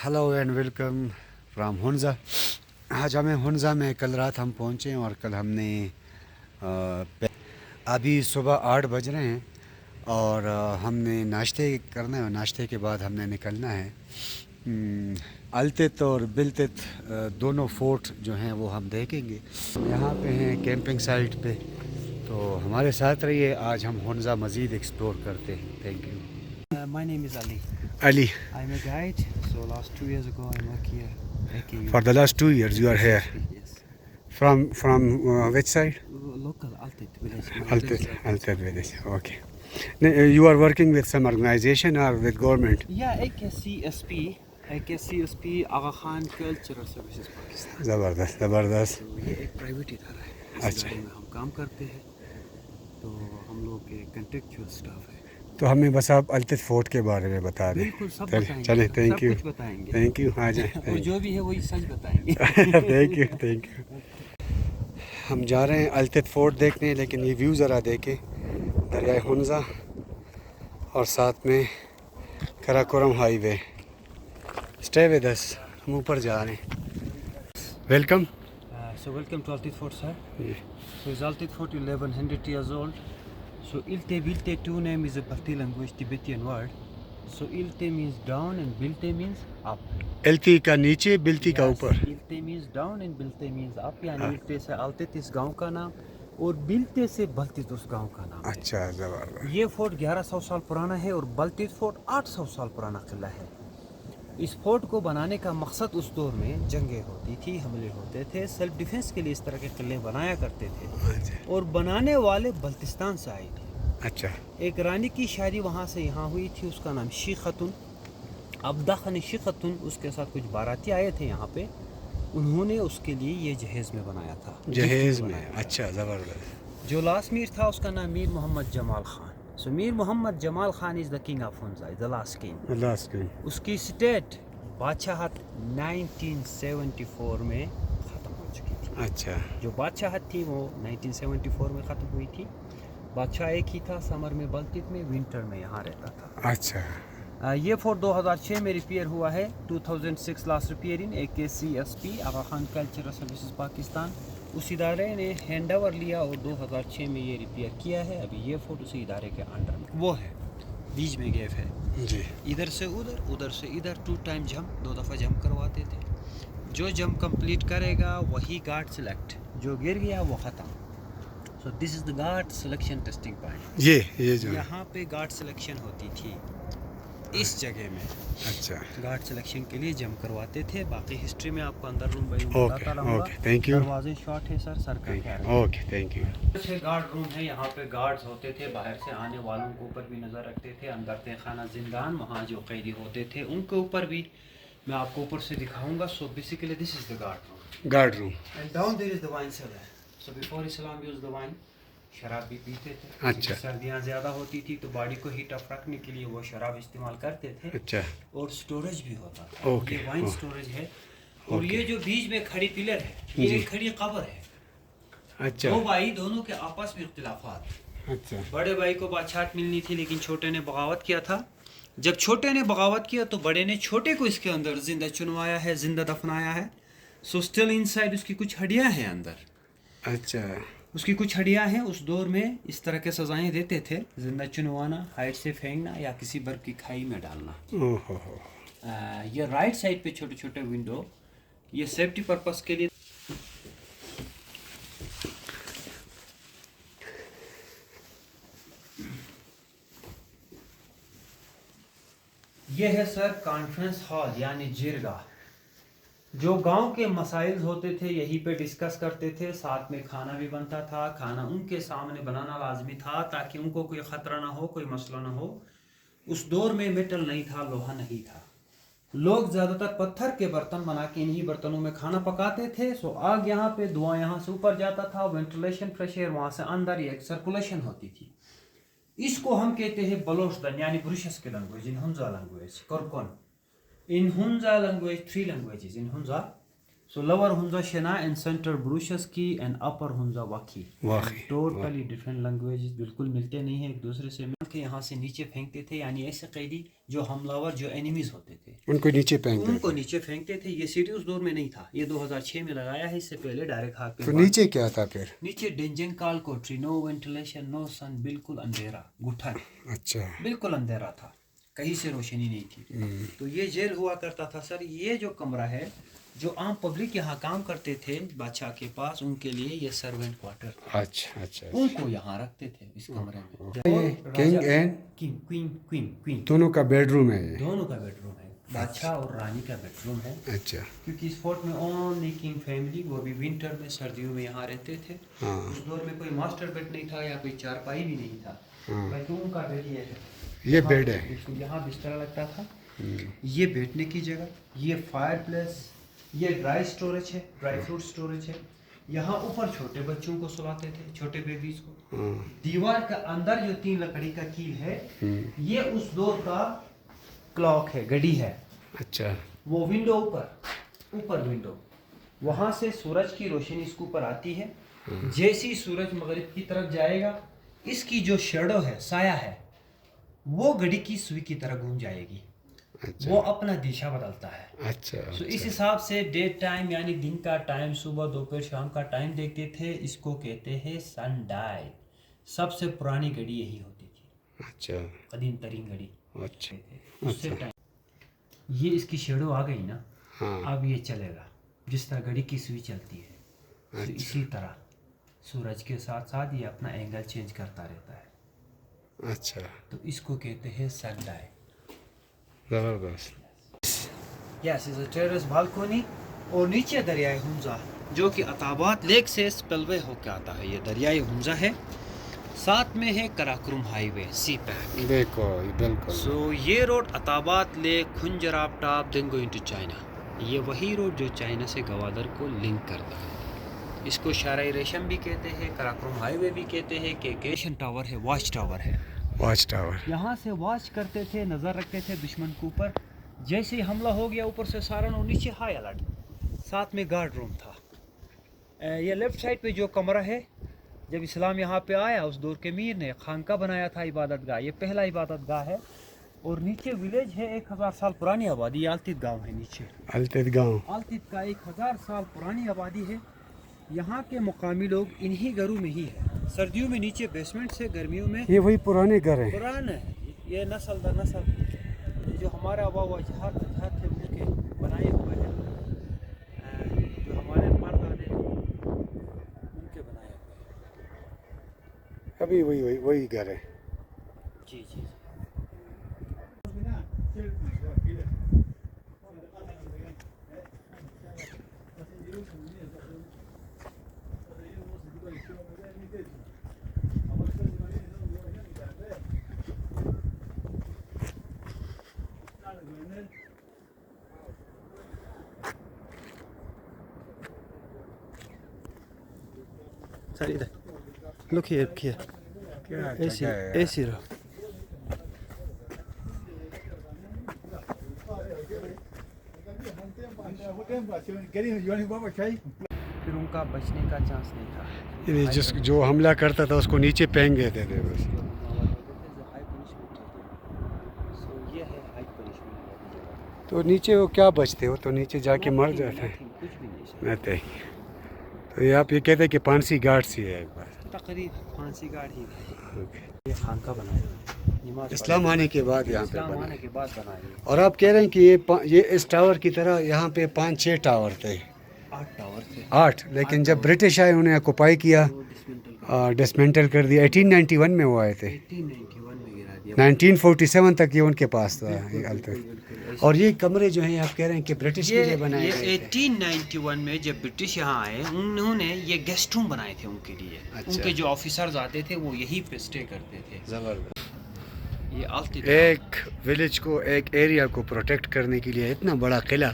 Hello and welcome from Hunza. आज हमें हुनज़ा में कल रात हम पहुँचे और कल हमने अभी सुबह 8 बज रहे हैं और हमने नाश्ते करना है और नाश्ते के बाद हमने निकलना है। अलतित और बिलतित दोनों फोर्ट जो हैं वो हम देखेंगे। यहाँ पे हैं कैंपिंग साइट पे, तो हमारे साथ रहिए। आज हम हुनज़ा मज़ीद एक्सप्लोर करते हैं। Thank you. My name is Ali. Ali, I'm a guide. So last 2 years ago, I work here. for the last 2 years you are here. Yes. From which side? Local Altit village. Alted village. Okay. You are working with some organization or with government? Yeah, AKCSP. AKCSP Aga Khan Cultural Services Pakistan. زبردست. तो ये एक private इदारा है। इस अच्छा। इदारे में हम काम करते हैं। तो हम लोग के कंट्रेक्चुअल स्टाफ है। तो हमें बस आप अलतित फोर्ट के बारे में बता दें। बिल्कुल सब बताएंगे। चलें, थैंक सब यू। कुछ बताएंगे। Thank you. हाँ जी। और जो भी है वही सच बताएंगे। Thank you. हम जा रहे हैं अलतित फोर्ट देखने, लेकिन ये व्यू ज़रा देखें, दरियाए हुनज़ा और साथ में Karakoram highway. Stay with us, हम ऊपर जा रहे हैं। Welcome. So welcome to Altit Fort, sir. जी। So is Altit Fort 1100 years old. So Ilte Bilte two name is a Bharti language Tibetan word. So Ilte means down and Bilte means up. एलती का नीचे, बिलती का Yes, ऊपर। Ilte means down and Bilte means up. यानी Ilte से Altit इस गांव का नाम और बिलते से बल्तित उस गांव का नाम है। अच्छा, ज़बरदस्त। ये फोर्ट 1100 साल पुराना है और बल्तित फोर्ट 800 साल पुराना किला है। इस फोर्ट को बनाने का मकसद उस दौर में जंगें होती थी, हमले होते थे, सेल्फ डिफेंस के लिए इस तरह के किले बनाया करते थे और बनाने वाले बल्तिस्तान से आए थे। अच्छा। एक रानी की शादी वहाँ से यहाँ हुई थी, उसका नाम शीख खतून, अब्दा खान शीख खतून, उसके साथ कुछ बाराती आए थे यहाँ पे, उन्होंने उसके लिए ये जहेज़ में बनाया था। जहेज़ में। बनाया था। अच्छा, ज़बरदस्त। जो लास्ट मीर था उसका नाम Mir Mohammad Jamal Khan. So Mir Mohammad Jamal Khan is the king of Hunza, the last king. Last king. उसकी स्टेट बादशाहत 1974 में ख़त्म हो चुकी थी। अच्छा। जो बादशाहत थी वो 1974 में ख़त्म हुई थी। बादशाह एक ही था, समर में बल्तित में, विंटर में यहाँ रहता था। अच्छा। ये फोर्ट 2006 में रिपेयर हुआ है। 2006 last repair in AKCSP Aga Khan cultural services Pakistan, उस इदारे ने हैंड ओवर लिया और 2006 में ये रिपेयर किया है। अभी ये फोर्ट उसी इदारे के अंडर में वो है, बीच में गैप है जी। इधर से उधर, उधर से इधर, 2 टाइम जंप, 2 दफ़ा जंप करवाते थे। जो जंप कंप्लीट करेगा वही गार्ड सेलेक्ट, जो गिर गया वो ख़त्म। So this is the guard selection testing point. ये जो है। यहाँ पे गार्ड सिलेक्शन होती थी इस जगह में। अच्छा। गार्ड सिलेक्शन के लिए जंप करवाते थे। बाकी हिस्ट्री में आपको अंदर रूम बाई ओके, बताता रहूँगा। Okay, thank you. दरवाजे शॉर्ट है सर, सर्कल है। Okay, thank you. अच्छे गार्ड रूम है, यहाँ पे गार्ड्स होते थे, बाहर से आने वालों के ऊपर भी नज़र रखते थे। अंदर थे खाना जिंदान, वहाँ जो कैदी होते थे उनके ऊपर भी मैं आपको ऊपर से दिखाऊंगा। So basically this is the guard room and down there is the wine cellar. So before Islam use the wine, शराब भी पीते थे। अच्छा। सर्दियाँ ज़्यादा होती थी तो बॉडी को हीट अप रखने के लिए वो शराब इस्तेमाल करते थे। अच्छा। और स्टोरेज भी होता था। ओके, ये वाइन स्टोरेज है। और ये जो बीच में खड़ी पिलर है, ये जी। एक खड़ी कब्र है। अच्छा। 2 भाई, दोनों के आपस में इख्तिलाफात। अच्छा। बड़े भाई को बादशाहत मिलनी थी लेकिन छोटे ने बगावत किया था। जब छोटे ने बगावत किया तो बड़े ने छोटे को इसके अंदर जिंदा चुनवाया है, जिंदा दफनाया है। सो स्टिल इनसाइड उसकी कुछ हड्डियां हैं अंदर। अच्छा। उसकी कुछ हड्डियां हैं। उस दौर में इस तरह के सजाएं देते थे, जिंदा चुनवाना, हाइट से फेंकना या किसी बर्फ की खाई में डालना। ओहो। ये राइट साइड पे छोटे छोटे विंडो, ये सेफ्टी पर्पस के लिए। ये है सर कॉन्फ्रेंस हॉल यानी जिरगा। जो गांव के मसाइल होते थे यहीं पे डिस्कस करते थे, साथ में खाना भी बनता था। खाना उनके सामने बनाना लाजमी था ताकि उनको कोई ख़तरा ना हो, कोई मसला ना हो। उस दौर में मेटल नहीं था, लोहा नहीं था। लोग ज़्यादातर पत्थर के बर्तन बना के इन्हीं बर्तनों में खाना पकाते थे। सो आग यहाँ पे, धुआं यहाँ से ऊपर जाता था, वेंटिलेशन, फ्रेश एयर वहाँ से अंदर, एक सर्कुलेशन होती थी। इसको हम कहते हैं बलोचदन यानी ब्रुशस की लैंग्वेज, इन हुनज़ा लैंग्वेज, करकोन। In Hunza language 3 languages in Hunza. So lower Hunza Shena and center Brushevsky and upper Hunza Waki. واقعی Totally different languages, بالکل ملتے نہیں ہیں ایک دوسرے سے. مل کے یہاں سے نیچے پھینکتے تھے, یعنی ایسے قیدی جو حملہ جو اینیمیز ہوتے تھے ان کو نیچے پھینکتے ان کو نیچے پھینکتے تھے. یہ سٹی اس دور میں نہیں تھا, یہ 2006 میں لگایا ہے, اس سے پہلے ڈائریکٹ ہاتھ پہ. تو نیچے کیا تھا پھر؟ نیچے ڈینجن کال کوٹری, نو وینٹیلیشن, نو سن, بالکل اندھیرا, گٹھن, اچھا بالکل اندھیرا تھا, کہیں سے روشنی نہیں تھی. تو یہ جیل ہوا کرتا تھا سر. یہ جو کمرہ ہے, جو عام پبلک یہاں کام کرتے تھے بادشاہ کے پاس, ان کے لیے یہ سرونٹ کوارٹر, اچھا اچھا ان کو یہاں رکھتے تھے اس کمرے میں. یہ کنگ اینڈ کوئین دونوں کا بیڈ روم ہے یہ؟ دونوں کا بیڈ روم ہے, بادشاہ اور رانی کا بیڈ روم ہے. اچھا کیونکہ اس فورٹ میں اونلی کنگ فیملی, وہ بھی ونٹر میں, سردیوں میں یہاں رہتے تھے. اس دور میں کوئی ماسٹر بیڈ نہیں تھا یا کوئی چارپائی بھی نہیں تھا, بلکہ ان کا بیڈ یہ ہے, یہ بیڈ ہے. یہاں بستر لگتا تھا, یہ بیٹھنے کی جگہ, یہ فائر پلیس, یہ ڈرائی سٹوریج ہے, ڈرائی فروٹ سٹوریج ہے. یہاں اوپر چھوٹے بچوں کو سلاتے تھے, چھوٹے بیبیز کو. دیوار کا اندر جو 3 لکڑی کا کیل ہے, یہ اس دور کا کلاک ہے, گھڑی ہے. اچھا وہ ونڈو اوپر ونڈو, وہاں سے سورج کی روشنی اس کے اوپر آتی ہے. جیسی سورج مغرب کی طرف جائے گا, اس کی جو شیڈو ہے, سایہ ہے, وہ گھڑی کی سوئی کی طرح گھوم جائے گی. وہ اپنا دشا بدلتا ہے. اچھا تو اس حساب سے ڈے ٹائم یعنی دن کا ٹائم, صبح دوپہر شام کا ٹائم دیکھتے تھے. اس کو کہتے ہیں سن ڈائل. سب سے پرانی گھڑی یہی ہوتی تھی, اچھا قدیم ترین گھڑی. اچھا اس سے ٹائم, یہ اس کی شیڈو آ گئی نا, اب یہ چلے گا جس طرح گھڑی کی سوئی چلتی ہے. تو اسی طرح سورج کے ساتھ ساتھ یہ اپنا اینگل چینج کرتا رہتا ہے. اچھا تو اس کو کہتے ہیں سن ڈائل. زبردست. یس از اے ٹیرس بالکونی. اور نیچے دریائے ہنزا جو کہ عطاباد لیک سے سپلوے ہو کے آتا ہے. یہ دریائے ہنزا ہے, ساتھ میں ہے Karakoram highway, CPEC. دیکھو بالکل. سو یہ road Attabad lake, Khunjerab top, then going to China. یہ وہی روڈ جو چائنا سے گوادر کو لنک کرتا ہے. اس کو شارع ریشم بھی کہتے ہیں, کراکرم ہائی وے بھی کہتے ہیں. کیشن ٹاور ہے, واچ ٹاور ہے. واچ ٹاور, یہاں سے واچ کرتے تھے, نظر رکھتے تھے دشمن کے اوپر. جیسے ہی حملہ ہو گیا اوپر سے سارن, اور نیچے ہائی الرٹ, ساتھ میں گارڈ روم تھا. یہ لیفٹ سائڈ پہ جو کمرہ ہے, جب اسلام یہاں پہ آیا اس دور کے میر نے خانقاہ بنایا تھا, عبادت گاہ. یہ پہلا عبادت گاہ ہے. اور نیچے ولیج ہے, 1000 سال پرانی آبادی. التت گاؤں ہے نیچے, التت گاؤں. التت کا 1000 سال پرانی آبادی ہے. یہاں کے مقامی لوگ انہی گھروں میں ہی ہے. سردیوں میں نیچے بیسمنٹ سے, گرمیوں میں یہ وہی پرانے گھر ہیں. پرانا ہے. یہ نسل در نسل جو ہمارے آبا و اجداد تھے ان کے بنائے ہوئے ہیں, جو ہمارے پردادے تھے ان کے بنائے ہوئے ہیں. ابھی وہی گھر ہے. جی جی. Look here, AC رہا. پھر ان کا بچنے کا چانس نہیں تھا. یعنی جو حملہ کرتا تھا اس کو نیچے پھینک دیتے تھے بس. تو نیچے وہ کیا بچتے ہو, تو نیچے جا کے مر جاتے ہیں. نہیں تو یہ آپ یہ کہتے ہیں کہ پانسی گھاٹ سی ہے ایک بار. تقریب پانسی گھاٹ ہی. یہ خانقاہ بنایا اسلام آنے کے بعد یہاں پہ اسلام بنا. آنے کے بعد بنائی. اور آپ کہہ رہے ہیں کہ یہ اس ٹاور کی طرح یہاں پہ 5-6 ٹاور تھے. 8 ٹاور تھے. 8, لیکن جب برٹش آئے انہیں آکوپائی کیا, ڈسمنٹل کر دیا. 1891 میں وہ آئے تھے. 1891 میں گرا دیا. 1947 تک یہ ان کے پاس تھا یہ التت. اور یہ کمرے جو ہیں آپ کہہ رہے ہیں کہ برٹش کے لیے بنائے گئے تھے. 1891 میں جب برٹش یہاں آئے, انہوں نے یہ گیسٹ روم بنائے تھے ان کے لیے. ان کے جو آفیسرز آتے تھے وہ یہی پہ اسٹے کرتے تھے. زبردست. یہ التت ایک ولیج کو, ایک ایریا کو پروٹیکٹ کرنے کے لیے اتنا بڑا قلعہ,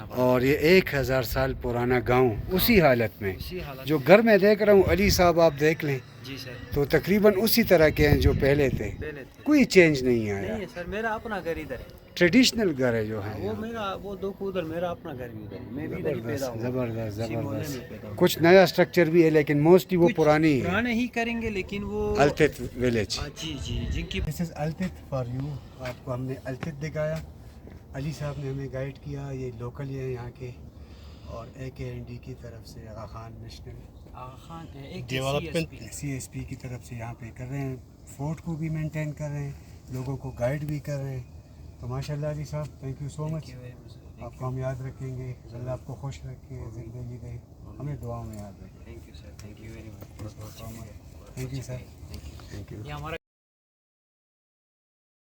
اور یہ 1000 سال پرانا گاؤں اسی حالت میں. جو گھر میں دیکھ رہا ہوں علی صاحب آپ دیکھ لیں, جی سر, تو تقریباً اسی طرح کے ہیں جو پہلے تھے. کوئی چینج نہیں آیا. نہیں سر, میرا اپنا گھر ادھر ہے. ट्रेडिशनल घर है जो है वो यहाँ। मेरा वो दो को उधर, मेरा अपना घर भी उधर है। मैं भी इधर ही पैदा हुआ। ज़बरदस्त इसी मोहल्ले में ज़बरदस्त। पैदा हुआ। कुछ नया स्ट्रक्चर भी है लेकिन मोस्टली वो कुछ पुरानी है। पुराने ही करेंगे लेकिन वो अल्तित विलेज। जी जी जिनकी दिस इज़ अल्तित फॉर यू। आपको हमने अल्तित दिखाया, अली साहब ने हमें गाइड किया। ये लोकल ही है यहाँ के, और AKND की तरफ से आगा खान नेशनल आगा खान एक डेवलपमेंट CSP की तरफ से यहाँ पे कर रहे हैं। फोर्ट को भी मेंटेन कर रहे हैं, लोगों को गाइड भी कर रहे हैं। तो माशाल्लाह अली साहब, थैंक यू सो मच। आपको हम याद रखेंगे, अल्लाह आपको खुश रखे, ज़िंदगी दे, हमें दुआओं में याद रखें। Thank you sir, thank you very much. Thank you sir, thank you. ये हमारा